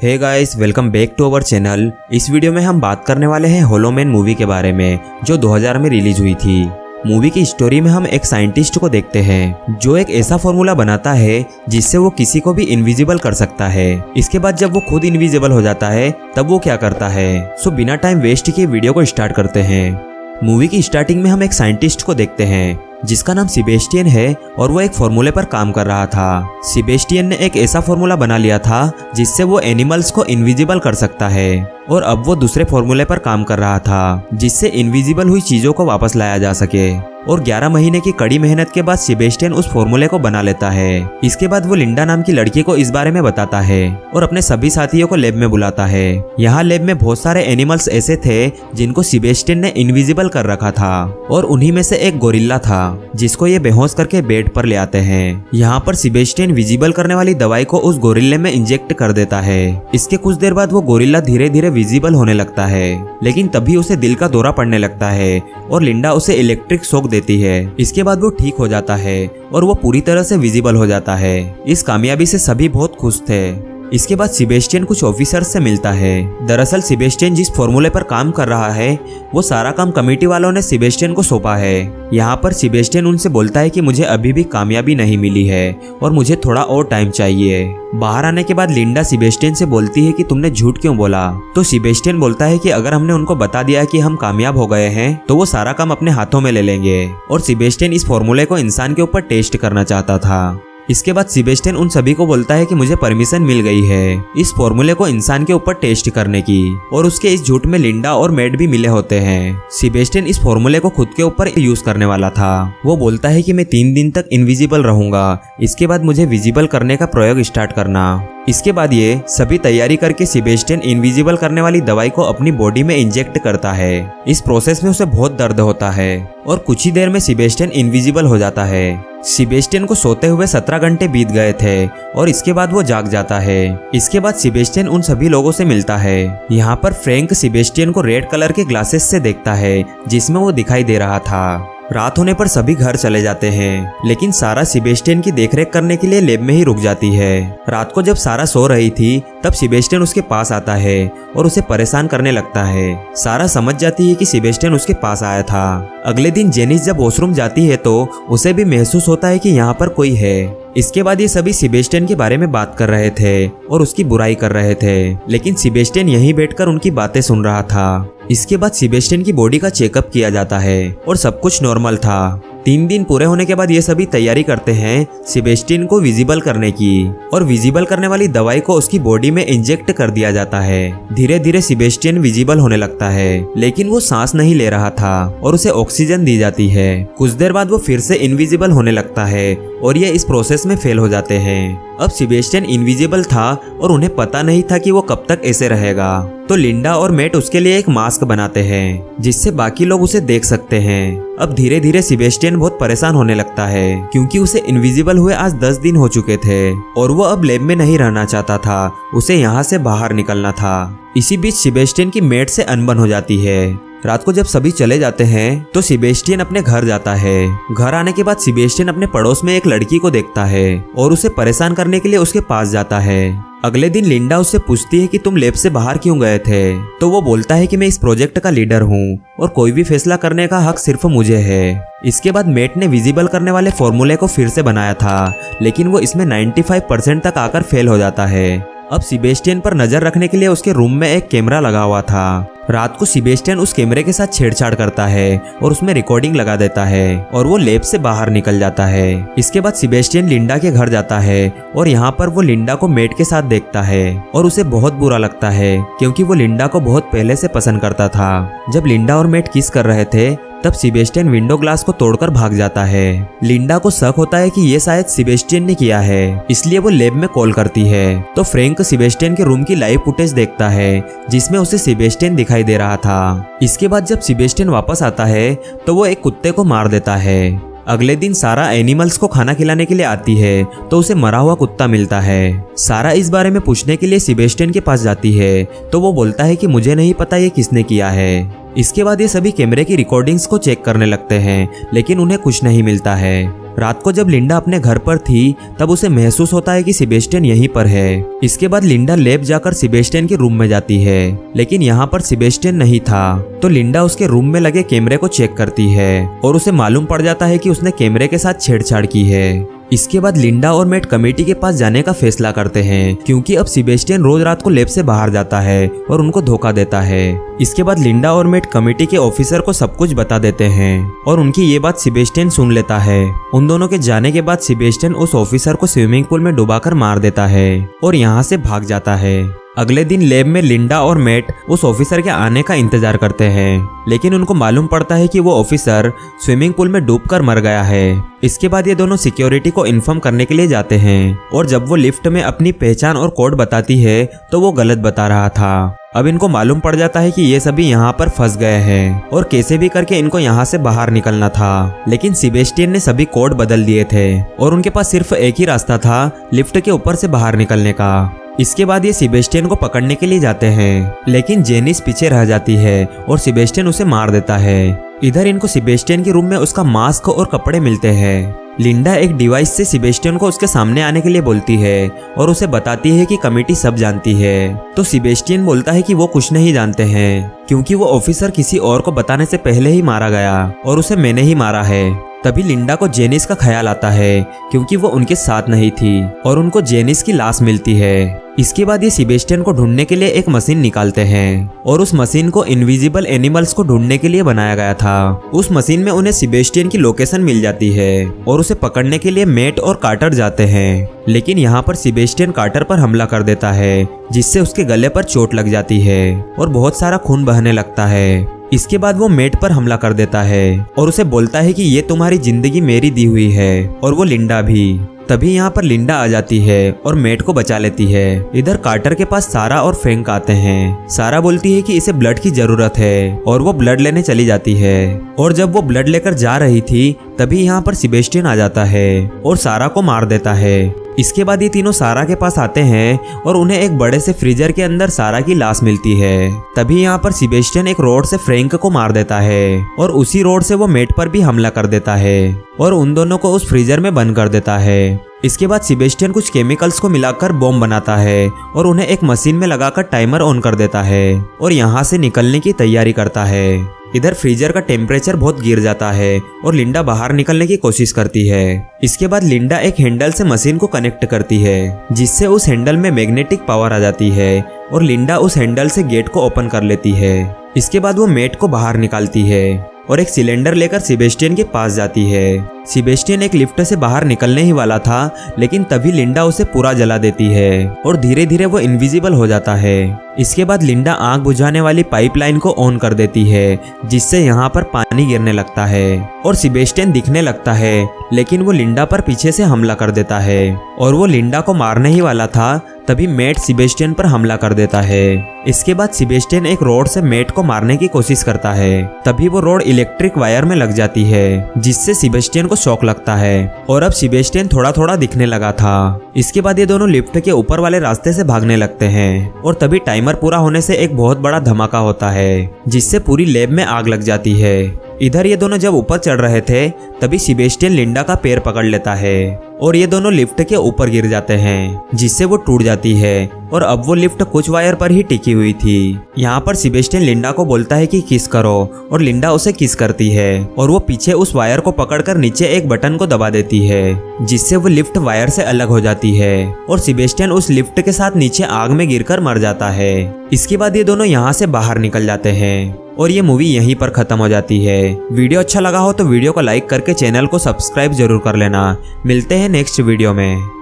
Hey guys, welcome back to our channel. इस video में हम बात करने वाले हैं होलो मैन मूवी के बारे में, जो 2000 में रिलीज हुई थी। मूवी की स्टोरी में हम एक साइंटिस्ट को देखते हैं जो एक ऐसा फॉर्मूला बनाता है जिससे वो किसी को भी इनविजिबल कर सकता है। इसके बाद जब वो खुद इनविजिबल हो जाता है तब वो क्या करता है। सो बिना टाइम वेस्ट किए वीडियो को स्टार्ट करते हैं। मूवी की स्टार्टिंग में हम एक साइंटिस्ट को देखते हैं जिसका नाम सेबेस्टियन है और वो एक फॉर्मूले पर काम कर रहा था। सेबेस्टियन ने एक ऐसा फॉर्मूला बना लिया था जिससे वो एनिमल्स को इनविजिबल कर सकता है और अब वो दूसरे फॉर्मूले पर काम कर रहा था जिससे इनविजिबल हुई चीजों को वापस लाया जा सके। और 11 महीने की कड़ी मेहनत के बाद सेबेस्टियन उस फॉर्मूले को बना लेता है। इसके बाद वो लिंडा नाम की लड़की को इस बारे में बताता है और अपने सभी साथियों को लैब में बुलाता है। यहाँ लैब में बहुत सारे एनिमल्स ऐसे थे जिनको सेबेस्टियन ने इनविजिबल कर रखा था और उन्हीं में से एक गोरिल्ला था जिसको ये बेहोश करके बेड पर ले आते हैं। यहाँ पर सेबेस्टियन विजिबल करने वाली दवाई को उस गोरिल्ले में इंजेक्ट कर देता है। इसके कुछ देर बाद वो गोरिल्ला धीरे धीरे विजिबल होने लगता है, लेकिन तभी उसे दिल का दौरा पड़ने लगता है और लिंडा उसे इलेक्ट्रिक शॉक देती है। इसके बाद वो ठीक हो जाता है और वो पूरी तरह से विजिबल हो जाता है। इस कामयाबी से सभी बहुत खुश थे। इसके बाद सेबेस्टियन कुछ ऑफिसर्स से मिलता है। दरअसल सेबेस्टियन जिस फॉर्मूले पर काम कर रहा है वो सारा काम कमेटी वालों ने सेबेस्टियन को सौंपा है। यहाँ पर सेबेस्टियन उनसे बोलता है कि मुझे अभी भी कामयाबी नहीं मिली है और मुझे थोड़ा और टाइम चाहिए। बाहर आने के बाद लिंडा सेबेस्टियन से बोलती है कि तुमने झूठ क्यों बोला। तो सेबेस्टियन बोलता है कि अगर हमने उनको बता दिया कि हम कामयाब हो गए हैं तो वो सारा काम अपने हाथों में ले लेंगे। और सेबेस्टियन इस फॉर्मूले को इंसान के ऊपर टेस्ट करना चाहता था। इसके बाद सेबेस्टियन उन सभी को बोलता है कि मुझे परमिशन मिल गई है इस फॉर्मूले को इंसान के ऊपर टेस्ट करने की। और उसके इस झूठ में लिंडा और मैट भी मिले होते हैं। सेबेस्टियन इस फॉर्मूले को खुद के ऊपर यूज करने वाला था। वो बोलता है कि मैं 3 दिन तक इनविजिबल रहूंगा, इसके बाद मुझे विजिबल करने का प्रयोग स्टार्ट करना। इसके बाद ये सभी तैयारी करके सेबेस्टियन इनविजिबल करने वाली दवाई को अपनी बॉडी में इंजेक्ट करता है। इस प्रोसेस में उसे बहुत दर्द होता है और कुछ ही देर में सेबेस्टियन इनविजिबल हो जाता है। सेबेस्टियन को सोते हुए 17 घंटे बीत गए थे और इसके बाद वो जाग जाता है। इसके बाद सेबेस्टियन उन सभी लोगों से मिलता है। यहाँ पर फ्रैंक सेबेस्टियन को रेड कलर के ग्लासेस से देखता है जिसमें वो दिखाई दे रहा था। रात होने पर सभी घर चले जाते हैं, लेकिन सारा सेबेस्टियन की देखरेख करने के लिए लैब में ही रुक जाती है। रात को जब सारा सो रही थी तब सेबेस्टियन उसके पास आता है और उसे परेशान करने लगता है। सारा समझ जाती है कि सेबेस्टियन उसके पास आया था। अगले दिन जेनिस जब वॉशरूम जाती है तो उसे भी महसूस होता है कि यहाँ पर कोई है। इसके बाद ये सभी सेबेस्टियन के बारे में बात कर रहे थे और उसकी बुराई कर रहे थे, लेकिन सेबेस्टियन यहीं बैठकर उनकी बातें सुन रहा था। इसके बाद सेबेस्टियन की बॉडी का चेकअप किया जाता है और सब कुछ नॉर्मल था। 3 दिन पूरे होने के बाद ये सभी तैयारी करते हैं सेबेस्टियन को विजिबल करने की और विजिबल करने वाली दवाई को उसकी बॉडी में इंजेक्ट कर दिया जाता है। धीरे धीरे सेबेस्टियन विजिबल होने लगता है, लेकिन वो सांस नहीं ले रहा था और उसे ऑक्सीजन दी जाती है। कुछ देर बाद वो फिर से इनविजिबल होने लगता है और ये इस प्रोसेस में फेल हो जाते हैं। अब सेबेस्टियन इनविजिबल था और उन्हें पता नहीं था कि वो कब तक ऐसे रहेगा। तो लिंडा और मैट उसके लिए एक मास्क बनाते हैं जिससे बाकी लोग उसे देख सकते हैं। अब धीरे धीरे सेबेस्टियन बहुत परेशान होने लगता है क्योंकि उसे इनविजिबल हुए आज 10 दिन हो चुके थे और वो अब लैब में नहीं रहना चाहता था, उसे यहाँ से बाहर निकलना था। इसी बीच सेबेस्टियन की मैट से अनबन हो जाती है। रात को जब सभी चले जाते हैं तो सेबेस्टियन अपने घर जाता है। घर आने के बाद सेबेस्टियन अपने पड़ोस में एक लड़की को देखता है और उसे परेशान करने के लिए उसके पास जाता है। अगले दिन लिंडा उससे पूछती है कि तुम लैब से बाहर क्यों गए थे। तो वो बोलता है कि मैं इस प्रोजेक्ट का लीडर हूँ और कोई भी फैसला करने का हक सिर्फ मुझे है। इसके बाद मैट ने विजिबल करने वाले फॉर्मूले को फिर से बनाया था, लेकिन वो इसमें 95% तक आकर फेल हो जाता है। अब सेबेस्टियन पर नजर रखने के लिए उसके रूम में एक कैमरा लगा हुआ था। रात को सेबेस्टियन उस कैमरे के साथ छेड़छाड़ करता है और उसमें रिकॉर्डिंग लगा देता है और वो लैब से बाहर निकल जाता है। इसके बाद सेबेस्टियन लिंडा के घर जाता है और यहाँ पर वो लिंडा को मैट के साथ देखता है और उसे बहुत बुरा लगता है क्योंकि वो लिंडा को बहुत पहले से पसंद करता था। जब लिंडा और मैट किस कर रहे थे तब सेबेस्टियन विंडो ग्लास को तोड़कर भाग जाता है। लिंडा को शक होता है कि ये शायद सेबेस्टियन ने किया है, इसलिए वो लैब में कॉल करती है। तो फ्रैंक सेबेस्टियन के रूम की लाइव फुटेज देखता है जिसमें उसे सेबेस्टियन दिखाई दे रहा था। इसके बाद जब सेबेस्टियन वापस आता है तो वो एक कुत्ते को मार देता है। अगले दिन सारा एनिमल्स को खाना खिलाने के लिए आती है तो उसे मरा हुआ कुत्ता मिलता है। सारा इस बारे में पूछने के लिए सेबेस्टियन के पास जाती है तो वो बोलता है कि मुझे नहीं पता ये किसने किया है। इसके बाद ये सभी कैमरे की रिकॉर्डिंग्स को चेक करने लगते हैं, लेकिन उन्हें कुछ नहीं मिलता है। रात को जब लिंडा अपने घर पर थी तब उसे महसूस होता है कि सेबेस्टियन यहीं पर है। इसके बाद लिंडा लैब जाकर सेबेस्टियन के रूम में जाती है, लेकिन यहाँ पर सेबेस्टियन नहीं था। तो लिंडा उसके रूम में लगे कैमरे को चेक करती है और उसे मालूम पड़ जाता है कि उसने कैमरे के साथ छेड़छाड़ की है। इसके बाद लिंडा और मैट कमेटी के पास जाने का फैसला करते हैं, क्योंकि अब सेबेस्टियन रोज रात को लैब से बाहर जाता है और उनको धोखा देता है। इसके बाद लिंडा और मैट कमेटी के ऑफिसर को सब कुछ बता देते हैं और उनकी ये बात सेबेस्टियन सुन लेता है। उन दोनों के जाने के बाद सेबेस्टियन उस ऑफिसर को स्विमिंग पूल में डुबाकर मार देता है और यहाँ से भाग जाता है। अगले दिन लैब में लिंडा और मैट उस ऑफिसर के आने का इंतजार करते हैं, लेकिन उनको मालूम पड़ता है कि वो ऑफिसर स्विमिंग पूल में डूबकर मर गया है। इसके बाद ये दोनों सिक्योरिटी को इन्फॉर्म करने के लिए जाते हैं और जब वो लिफ्ट में अपनी पहचान और कोड बताती है तो वो गलत बता रहा था। अब इनको मालूम पड़ जाता है कि ये सभी यहाँ पर फंस गए हैं और कैसे भी करके इनको यहाँ से बाहर निकलना था, लेकिन सेबेस्टियन ने सभी कोड बदल दिए थे और उनके पास सिर्फ एक ही रास्ता था लिफ्ट के ऊपर से बाहर निकलने का। इसके बाद ये सेबेस्टियन को पकड़ने के लिए जाते हैं, लेकिन जेनिस पीछे रह जाती है और सेबेस्टियन उसे मार देता है। इधर इनको सेबेस्टियन के रूम में उसका मास्क और कपड़े मिलते हैं। लिंडा एक डिवाइस से सेबेस्टियन को उसके सामने आने के लिए बोलती है और उसे बताती है कि कमेटी सब जानती है। तो सेबेस्टियन बोलता है कि वो कुछ नहीं जानते हैं, क्योंकि वो ऑफिसर किसी और को बताने से पहले ही मारा गया और उसे मैंने ही मारा है। तभी लिंडा को जेनिस का ख्याल आता है, क्योंकि वो उनके साथ नहीं थी और उनको जेनिस की लाश मिलती है। इसके बाद ये सेबेस्टियन को ढूंढने के लिए एक मशीन निकालते हैं और उस मशीन को इनविजिबल एनिमल्स को ढूंढने के लिए बनाया गया था। उस मशीन में उन्हें सेबेस्टियन की लोकेशन मिल जाती है और उसे पकड़ने के लिए मैट और कार्टर जाते हैं, लेकिन यहाँ पर सेबेस्टियन कार्टर पर हमला कर देता है, जिससे उसके गले पर चोट लग जाती है और बहुत सारा खून बहने लगता है। इसके बाद वो मैट पर हमला कर देता है और उसे बोलता है कि ये तुम्हारी जिंदगी मेरी दी हुई है और वो लिंडा भी। तभी यहाँ पर लिंडा आ जाती है और मैट को बचा लेती है। इधर कार्टर के पास सारा और फ्रैंक आते हैं। सारा बोलती है कि इसे ब्लड की जरूरत है और वो ब्लड लेने चली जाती है। और जब वो ब्लड लेकर जा रही थी तभी यहाँ पर सेबेस्टियन आ जाता है और सारा को मार देता है। इसके बाद ये तीनों सारा के पास आते हैं और उन्हें एक बड़े से फ्रीजर के अंदर सारा की लाश मिलती है। तभी यहाँ पर सेबेस्टियन एक रोड से फ्रैंक को मार देता है और उसी रोड से वो मैट पर भी हमला कर देता है और उन दोनों को उस फ्रीजर में बंद कर देता है। इसके बाद सेबेस्टियन कुछ केमिकल्स को मिलाकर बॉम्ब बनाता है और उन्हें एक मशीन में लगाकर टाइमर ऑन कर देता है और यहाँ से निकलने की तैयारी करता है। इधर फ्रीजर का टेम्परेचर बहुत गिर जाता है और लिंडा बाहर निकलने की कोशिश करती है। इसके बाद लिंडा एक हैंडल से मशीन को कनेक्ट करती है, जिससे उस हैंडल में मैग्नेटिक पावर आ जाती है और लिंडा उस हैंडल से गेट को ओपन कर लेती है। इसके बाद वो मैट को बाहर निकालती है और एक सिलेंडर लेकर सेबेस्टियन के पास जाती है। सेबेस्टियन एक लिफ्ट से बाहर निकलने ही वाला था, लेकिन तभी लिंडा उसे पूरा जला देती है और धीरे धीरे वो इनविजिबल हो जाता है। इसके बाद लिंडा आग बुझाने वाली पाइपलाइन को ऑन कर देती है, जिससे यहाँ पर पानी गिरने लगता है और सेबेस्टियन दिखने लगता है, लेकिन वो लिंडा पर पीछे से हमला कर देता है और वो लिंडा को मारने ही वाला था तभी मैट सेबेस्टियन पर हमला कर देता है। इसके बाद सेबेस्टियन एक रोड से मैट को मारने की कोशिश करता है, तभी वो रोड इलेक्ट्रिक वायर में लग जाती है, जिससे सेबेस्टियन को शॉक लगता है और अब सेबेस्टियन थोड़ा थोड़ा दिखने लगा था। इसके बाद ये दोनों लिफ्ट के ऊपर वाले रास्ते से भागने लगते हैं और तभी टाइमर पूरा होने से एक बहुत बड़ा धमाका होता है, जिससे पूरी लैब में आग लग जाती है। इधर ये दोनों जब ऊपर चढ़ रहे थे तभी सेबेस्टियन लिंडा का पैर पकड़ लेता है और ये दोनों लिफ्ट के ऊपर गिर जाते हैं, जिससे वो टूट जाती है और अब वो लिफ्ट कुछ वायर पर ही टिकी हुई थी। यहाँ पर सेबेस्टियन लिंडा को बोलता है कि किस करो और लिंडा उसे किस करती है और वो पीछे उस वायर को पकड़कर नीचे एक बटन को दबा देती है, जिससे वो लिफ्ट वायर से अलग हो जाती है और सेबेस्टियन उस लिफ्ट के साथ नीचे आग में गिरकर मर जाता है। इसके बाद ये दोनों यहाँ से बाहर निकल जाते हैं और ये मूवी यहीं पर खत्म हो जाती है। वीडियो अच्छा लगा हो तो वीडियो को लाइक करके चैनल को सब्सक्राइब जरूर कर लेना। मिलते हैं नेक्स्ट वीडियो में।